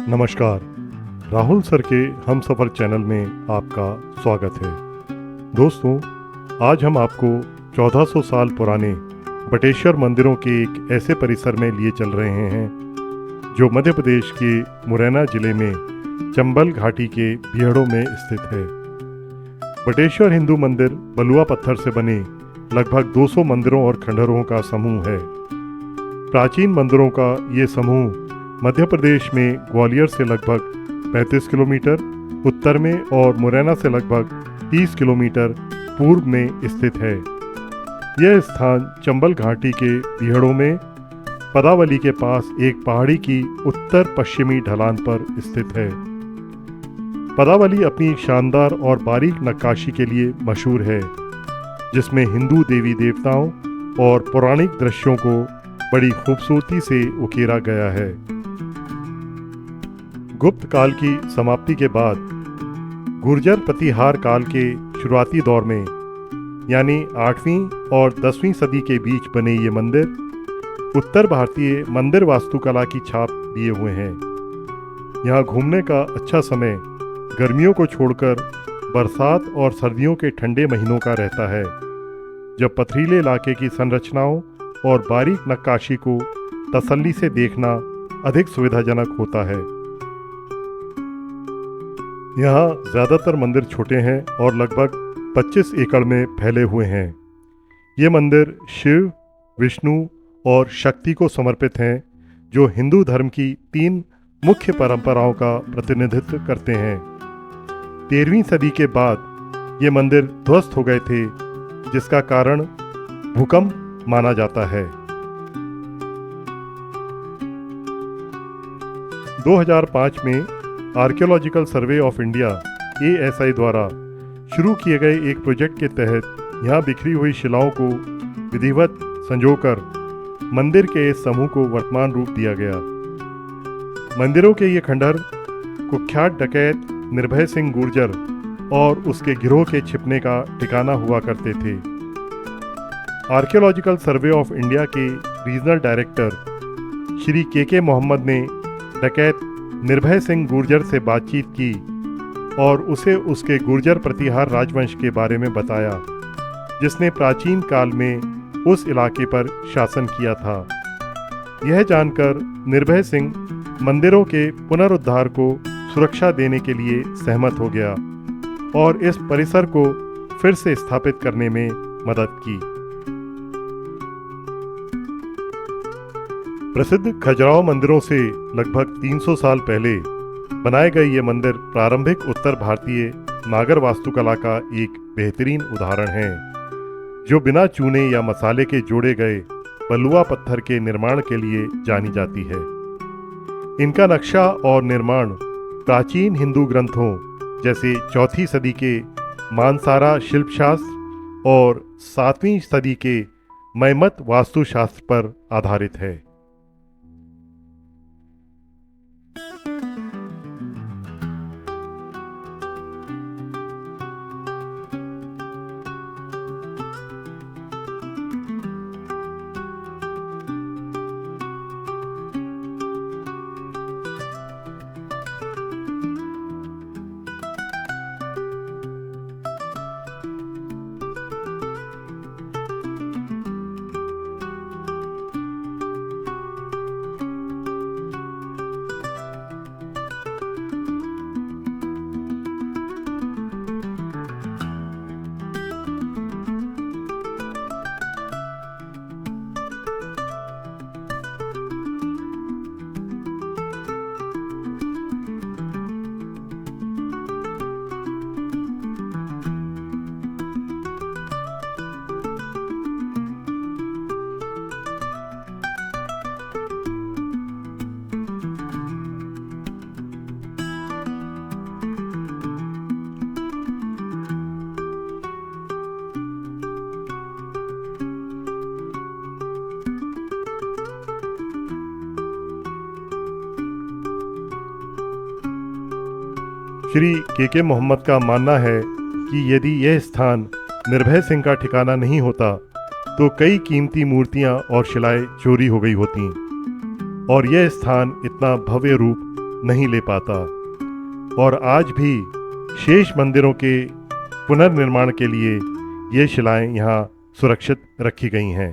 नमस्कार। राहुल सर के हम सफ़र चैनल में आपका स्वागत है। दोस्तों, आज हम आपको 1400 साल पुराने बटेश्वर मंदिरों के एक ऐसे परिसर में लिए चल रहे हैं जो मध्य प्रदेश के मुरैना जिले में चंबल घाटी के बिहड़ों में स्थित है। बटेश्वर हिंदू मंदिर बलुआ पत्थर से बने लगभग 200 मंदिरों और खंडहरों का समूह है। प्राचीन मंदिरों का ये समूह मध्य प्रदेश में ग्वालियर से लगभग 35 किलोमीटर उत्तर में और मुरैना से लगभग 30 किलोमीटर पूर्व में स्थित है। यह स्थान चंबल घाटी के बिहड़ों में पदावली के पास एक पहाड़ी की उत्तर पश्चिमी ढलान पर स्थित है। पदावली अपनी शानदार और बारीक नक्काशी के लिए मशहूर है, जिसमें हिंदू देवी देवताओं और पौराणिक दृश्यों को बड़ी खूबसूरती से उकेरा गया है। गुप्त काल की समाप्ति के बाद गुर्जर प्रतिहार काल के शुरुआती दौर में यानी 8वीं और 10वीं सदी के बीच बने ये मंदिर उत्तर भारतीय मंदिर वास्तुकला की छाप दिए हुए हैं। यहाँ घूमने का अच्छा समय गर्मियों को छोड़कर बरसात और सर्दियों के ठंडे महीनों का रहता है, जब पथरीले इलाके की संरचनाओं और बारीक नक्काशी को तसल्ली से देखना अधिक सुविधाजनक होता है। यहाँ ज़्यादातर मंदिर छोटे हैं और लगभग 25 एकड़ में फैले हुए हैं। ये मंदिर शिव, विष्णु और शक्ति को समर्पित हैं, जो हिंदू धर्म की 3 मुख्य परंपराओं का प्रतिनिधित्व करते हैं। 13वीं सदी के बाद ये मंदिर ध्वस्त हो गए थे, जिसका कारण भूकंप माना जाता है। 2005 में archaeological survey of India ASI द्वारा शुरू किए गए एक प्रोजेक्ट के तहत यहाँ बिखरी हुई शिलाओं को विधिवत संजोकर मंदिर के इस समूह को वर्तमान रूप दिया गया। मंदिरों के ये खंडहर कुख्यात डकैत निर्भय सिंह गुर्जर और उसके गिरोह के छिपने का ठिकाना हुआ करते थे। आर्कियोलॉजिकल सर्वे ऑफ इंडिया के regional director Shri KK Mohammed ने डकैत निर्भय सिंह गुर्जर से बातचीत की और उसे उसके गुर्जर प्रतिहार राजवंश के बारे में बताया, जिसने प्राचीन काल में उस इलाके पर शासन किया था। यह जानकर निर्भय सिंह मंदिरों के पुनरुद्धार को सुरक्षा देने के लिए सहमत हो गया और इस परिसर को फिर से स्थापित करने में मदद की। प्रसिद्ध खजुराहो मंदिरों से लगभग 300 साल पहले बनाए गए ये मंदिर प्रारंभिक उत्तर भारतीय नागर वास्तुकला का एक बेहतरीन उदाहरण है, जो बिना चूने या मसाले के जोड़े गए बलुआ पत्थर के निर्माण के लिए जानी जाती है। इनका नक्शा और निर्माण प्राचीन हिंदू ग्रंथों जैसे 4वीं सदी के मानसारा शिल्पशास्त्र और 7वीं सदी के मैमत वास्तुशास्त्र पर आधारित है। श्री KK मोहम्मद का मानना है कि यदि यह स्थान निर्भय सिंह का ठिकाना नहीं होता तो कई कीमती मूर्तियां और शिलाएं चोरी हो गई होती और यह स्थान इतना भव्य रूप नहीं ले पाता और आज भी शेष मंदिरों के पुनर्निर्माण के लिए ये शिलाएं यहाँ सुरक्षित रखी गई हैं।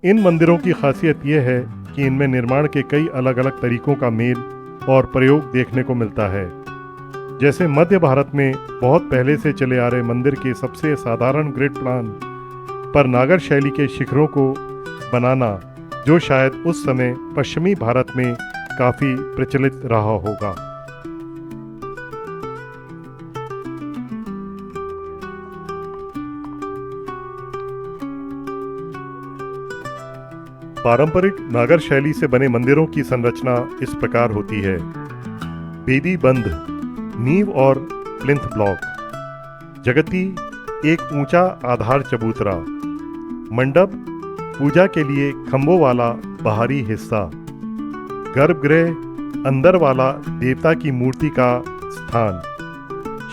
इन मंदिरों की खासियत यह है कि इनमें निर्माण के कई अलग अलग तरीकों का मेल और प्रयोग देखने को मिलता है। जैसे मध्य भारत में बहुत पहले से चले आ रहे मंदिर के सबसे साधारण ग्रिड प्लान पर नागर शैली के शिखरों को बनाना, जो शायद उस समय पश्चिमी भारत में काफ़ी प्रचलित रहा होगा। पारंपरिक नागर शैली से बने मंदिरों की संरचना इस प्रकार होती है। बेदी बंध, नींव और प्लिंथ ब्लॉक, जगती एक ऊंचा आधार चबूतरा, मंडप पूजा के लिए खंभों वाला बाहरी हिस्सा, गर्भगृह अंदर वाला देवता की मूर्ति का स्थान,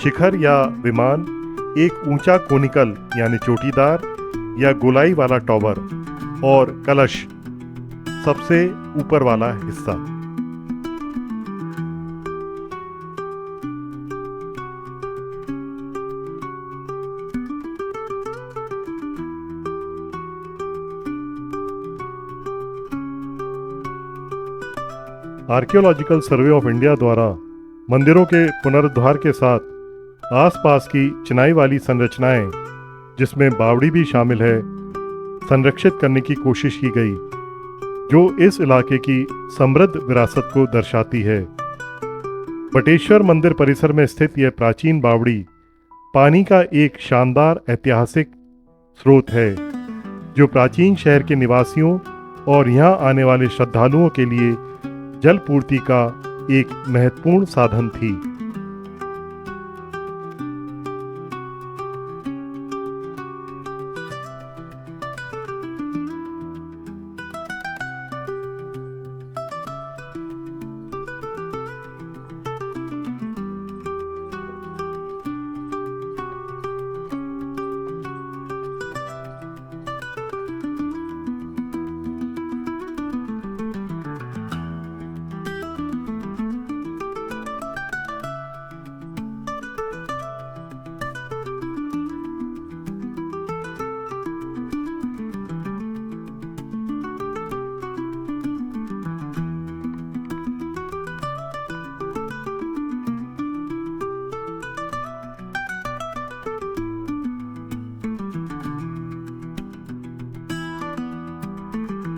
शिखर या विमान एक ऊंचा कोनिकल यानी चोटीदार या गोलाई वाला टॉवर और कलश सबसे ऊपर वाला हिस्सा। आर्कियोलॉजिकल सर्वे ऑफ इंडिया द्वारा मंदिरों के पुनरुद्धार के साथ आसपास की चिनाई वाली संरचनाएं, जिसमें बावड़ी भी शामिल है, संरक्षित करने की कोशिश की गई, जो इस इलाके की समृद्ध विरासत को दर्शाती है। बटेश्वर मंदिर परिसर में स्थित यह प्राचीन बावड़ी पानी का एक शानदार ऐतिहासिक स्रोत है, जो प्राचीन शहर के निवासियों और यहाँ आने वाले श्रद्धालुओं के लिए जल पूर्ति का एक महत्वपूर्ण साधन थी।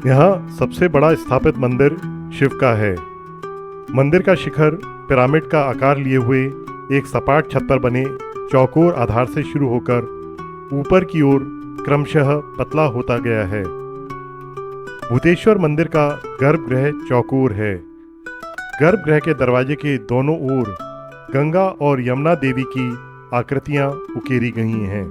यहाँ सबसे बड़ा स्थापित मंदिर शिव का है। मंदिर का शिखर पिरामिड का आकार लिए हुए एक सपाट छत पर बने चौकोर आधार से शुरू होकर ऊपर की ओर क्रमशः पतला होता गया है। भूतेश्वर मंदिर का गर्भगृह चौकोर है। गर्भगृह के दरवाजे के दोनों ओर गंगा और यमुना देवी की आकृतियां उकेरी गई हैं।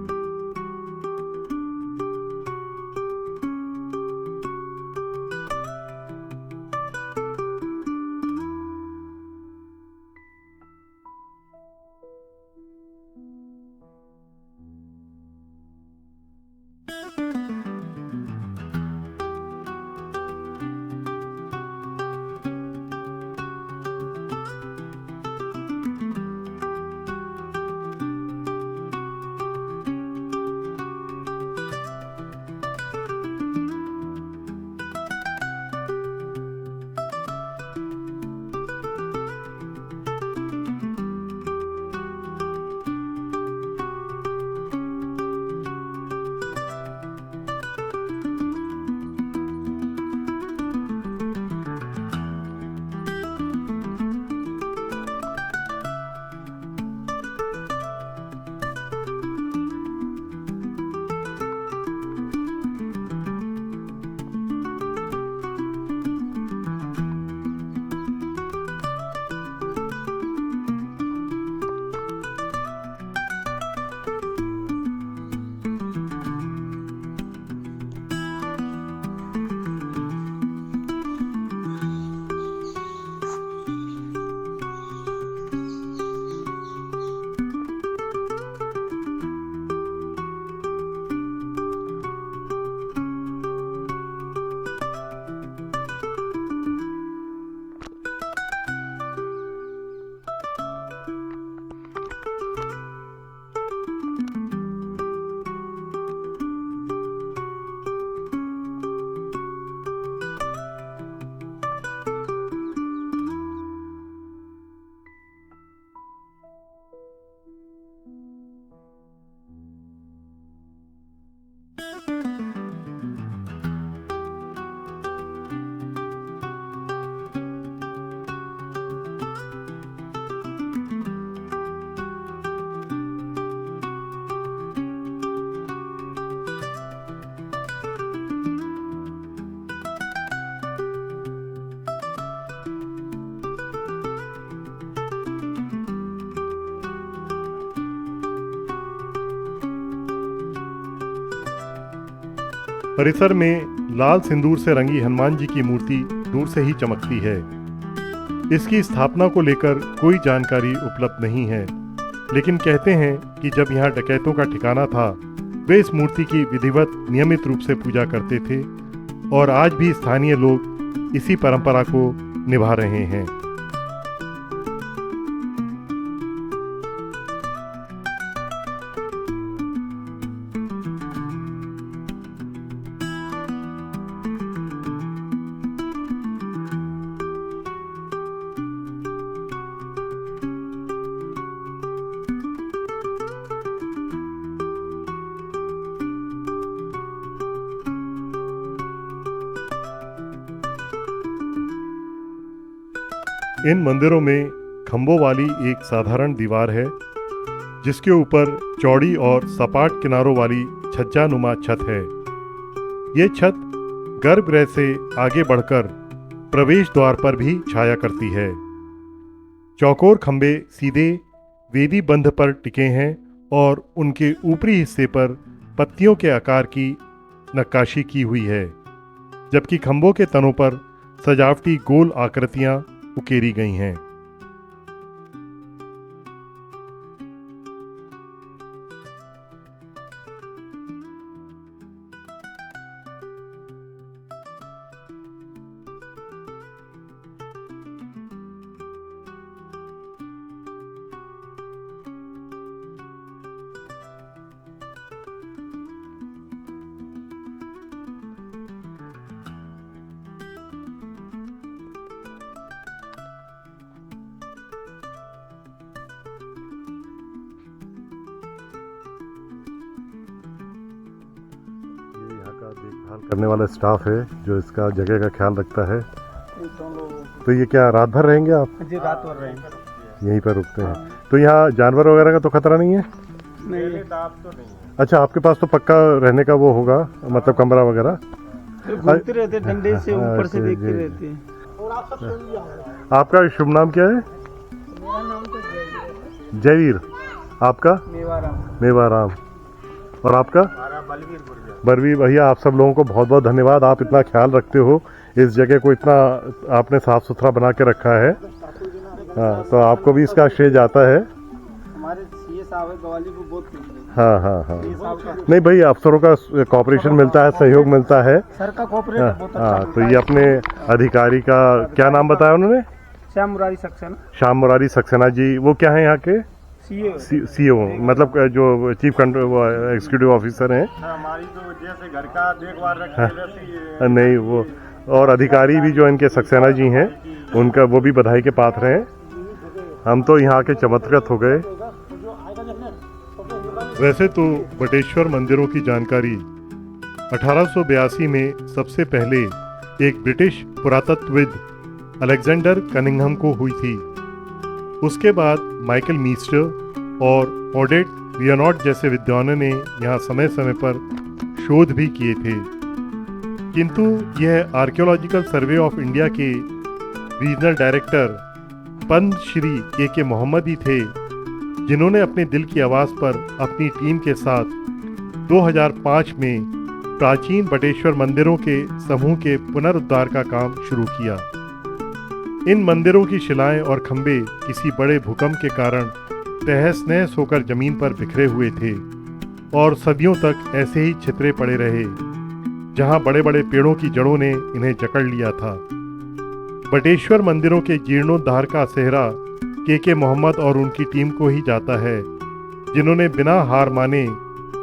परिसर में लाल सिंदूर से रंगी हनुमान जी की मूर्ति दूर से ही चमकती है। इसकी स्थापना को लेकर कोई जानकारी उपलब्ध नहीं है, लेकिन कहते हैं कि जब यहाँ डकैतों का ठिकाना था, वे इस मूर्ति की विधिवत नियमित रूप से पूजा करते थे और आज भी स्थानीय लोग इसी परंपरा को निभा रहे हैं। इन मंदिरों में खंभों वाली एक साधारण दीवार है, जिसके ऊपर चौड़ी और सपाट किनारों वाली छज्जानुमा छत है। ये छत गर्भगृह से आगे बढ़कर प्रवेश द्वार पर भी छाया करती है। चौकोर खंभे सीधे वेदी बंध पर टिके हैं और उनके ऊपरी हिस्से पर पत्तियों के आकार की नक्काशी की हुई है, जबकि खंभों के तनों पर सजावटी गोल आकृतियां उकेरी गई हैं। देखभाल करने वाला स्टाफ है जो इसका जगह का ख्याल रखता है। तो ये क्या रात भर रहेंगे आप? जी रात भर रहेंगे, यहीं पर रुकते हैं। तो यहाँ जानवर वगैरह का तो खतरा नहीं है? नहीं तो नहीं है। अच्छा, आपके पास तो पक्का रहने का वो होगा, मतलब कमरा वगैरह? घूमते रहते डंडे से ऊपर से अच्छा, देखते जी। रहते हैं। आपका शुभ नाम क्या है? मेरा नाम तो जयवीर। आपका? मेवाराम। मेवाराम। और आपका? हमारा बलवीर गुर्जर। बलवीर भैया, आप सब लोगों को बहुत बहुत धन्यवाद। आप इतना ख्याल रखते हो, इस जगह को इतना आपने साफ सुथरा बना के रखा है। हाँ, तो आपको भी इसका श्रेय जाता है। हमारे सीए साहब है गवाली को बहुत खुश हैं। हाँ हाँ हाँ। सीए साहब का नहीं भाई, अफसरों का कोऑपरेशन मिलता है, सहयोग मिलता है। सर का कोऑपरेट बहुत अच्छा हाँ, मिलता तो है। ये अपने अधिकारी का क्या नाम बताया उन्होंने? श्याम मुरारी सक्सेना श्याम मुरारी सक्सेना जी। वो क्या है यहाँ के? सीए सीओ, मतलब जो चीफ एग्जीक्यूटिव ऑफिसर हैं। हमारी तो जैसे घर का देखभाल रखते हैं वैसे ही नहीं, वो और अधिकारी भी जो इनके सक्सेना जी हैं, उनका वो भी बधाई के पात्र हैं। हम तो यहाँ के चमत्कृत हो गए। वैसे तो बटेश्वर मंदिरों की जानकारी 1882 में सबसे पहले एक ब्रिटिश पुरातत्वविद अलेक्जेंडर कनिंघम को हुई थी। उसके बाद माइकल मीस्टर और ऑडेट लियोनार्ड जैसे विद्वानों ने यहाँ समय समय पर शोध भी किए थे, किंतु यह आर्कियोलॉजिकल सर्वे ऑफ इंडिया के रीजनल डायरेक्टर पंत श्री के मोहम्मद ही थे, जिन्होंने अपने दिल की आवाज़ पर अपनी टीम के साथ 2005 में प्राचीन बटेश्वर मंदिरों के समूह के पुनरुद्धार का काम शुरू किया। इन मंदिरों की शिलाएं और खंभे किसी बड़े भूकंप के कारण तहस नहस होकर जमीन पर बिखरे हुए थे और सदियों तक ऐसे ही छितरे पड़े रहे, जहां बड़े बड़े पेड़ों की जड़ों ने इन्हें जकड़ लिया था। बटेश्वर मंदिरों के जीर्णोद्धार का सेहरा के मोहम्मद और उनकी टीम को ही जाता है, जिन्होंने बिना हार माने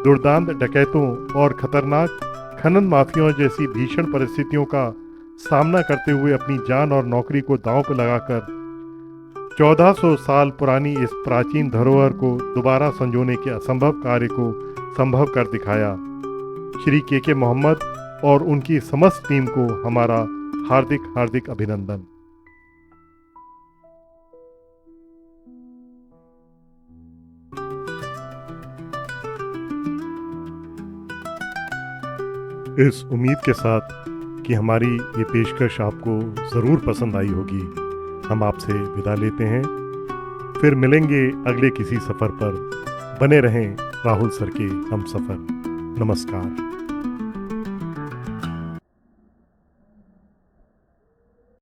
दुर्दांत डकैतों और खतरनाक खनन माफियाओं जैसी भीषण परिस्थितियों का सामना करते हुए अपनी जान और नौकरी को दांव पर लगाकर 1400 साल पुरानी इस प्राचीन धरोहर को दोबारा संजोने के असंभव कार्य को संभव कर दिखाया। श्री के मोहम्मद और उनकी समस्त टीम को हमारा हार्दिक हार्दिक अभिनंदन। इस उम्मीद के साथ कि हमारी ये पेशकश आपको ज़रूर पसंद आई होगी, हम आपसे विदा लेते हैं। फिर मिलेंगे अगले किसी सफ़र पर। बने रहें राहुल सर के हम सफ़र। नमस्कार।